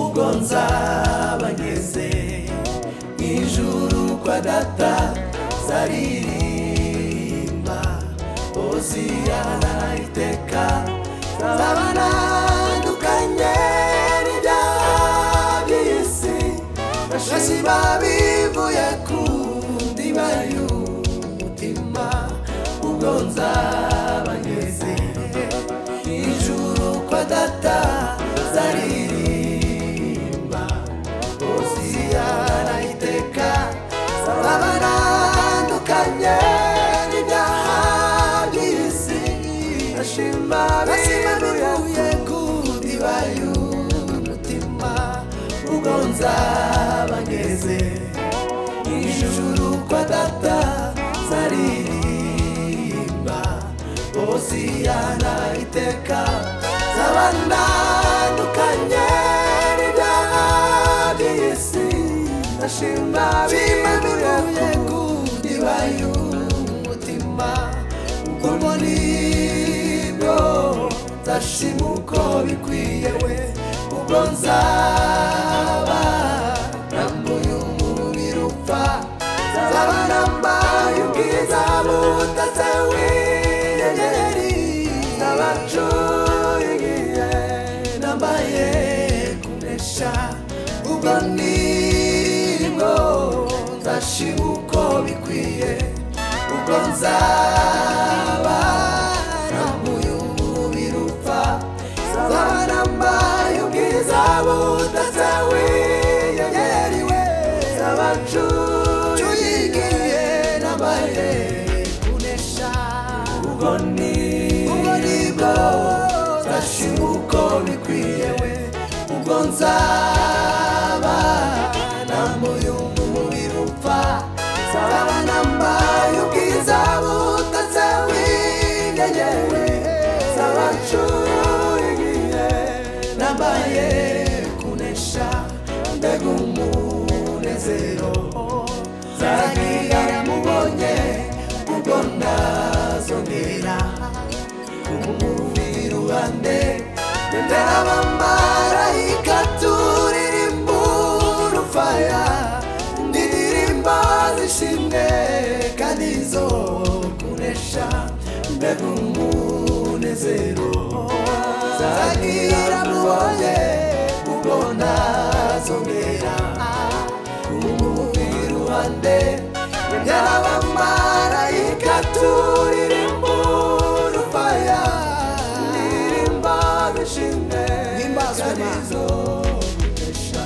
ubwo nzaba ngeze ijuru kwa data zaririmba Hoziyana iteka nzaba ntandukanye n'ibyaha by'isi bashima bivuye ku ndiba y'umutima ubwo nzaba ngeze ijuru kwa data zaririmba Hoziyana iteka nzaba ntandukanye n'ibyaha by'isi bashima bivuye ku ndiba y'umutima ubwo nzaba ngeze ijuru kwa data zaririmba Hoziyana iteka nzaba ntandukanye n'ibyaha by'isi bashima bivuye ku ndiba y'umutima ubwo nibwo nzashima uko bikwiye we ubwo nzaba nambuye umubiri upfa nzaba nambaye ubwiza butatse w'inyenyeri nzaba ncuye nambaye kunesha ubwo nibwo nzashima uko bikwiye ubwo nzaba nambuye umubiri upfa nzaba nambaye ubwiza butatse w'inyenyeri we nzaba ncuye nambaye kunesha ubwo nibwo nzashima uko bikwiye we ubwo nzaba nambuye umubiri upfa nzaba nambaye ubwiza butatse w'inyenyeri nzaba ncuye nambaye kunesha mbega umunezero nzagira mubonye ubwo ntazongera kumuva iruhande ndendera abamarayika turirimba urufaya indirimbo zishimwe kandi zo kunesha mbega umunezero nzagira mubonye ubwo ntazongera kumuva iruhande ndendera abamarayika turirimba urufaya indirimbo zishimwe kandi zo kunesha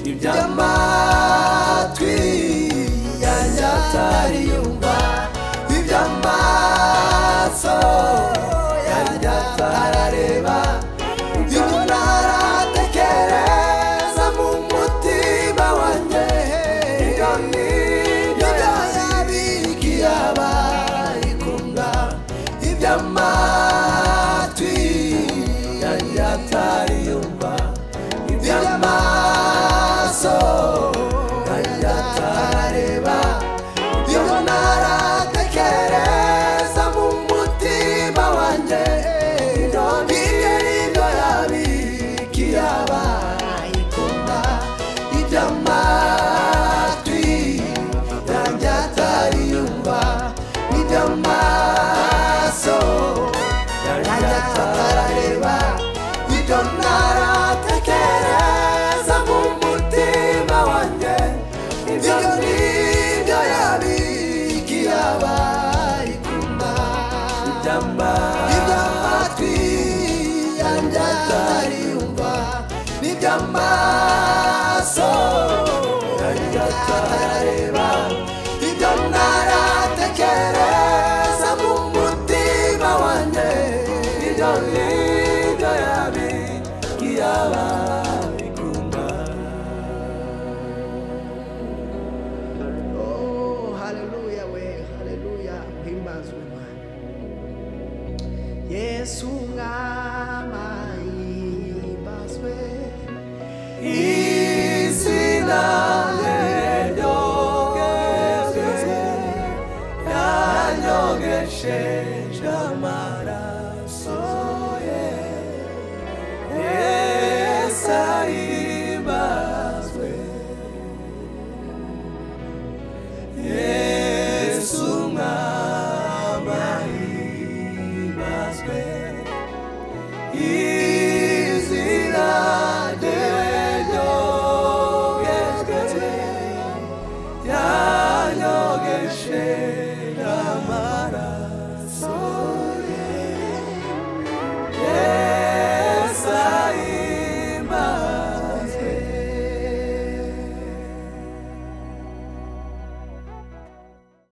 iby'amatwi yanjye atariyumva iby'amaso yanjye atarareba ibyo ntaratekereza mu mutima wanjye ibyo nibyo yabikiye abayikunda iby'amatwi yanjye atariyumva iby'amaso yanjye atarareba ibyo ntaratekereza mu mutima wanjye ibyo nibyo yabikiye abayikunda iby'amatwi yanjye atariyumva iby'amaso yanjye atarareba ibyo ntaratekereza mu mutima wanjye ibyo nibyo yabikiye abayikunda iby'amatwi yanjye atariyumva n'iby'amaso yanjye atarareba ibyo ntaratekereza mu mutima wanjye ibyo nibyo yabikiye abayikunda. Oh, haleluya we, haleluya, himbazwe Imana. Yesu ngama himbazwe izina ryogezwe yanyogesheje amaraso ye Yesu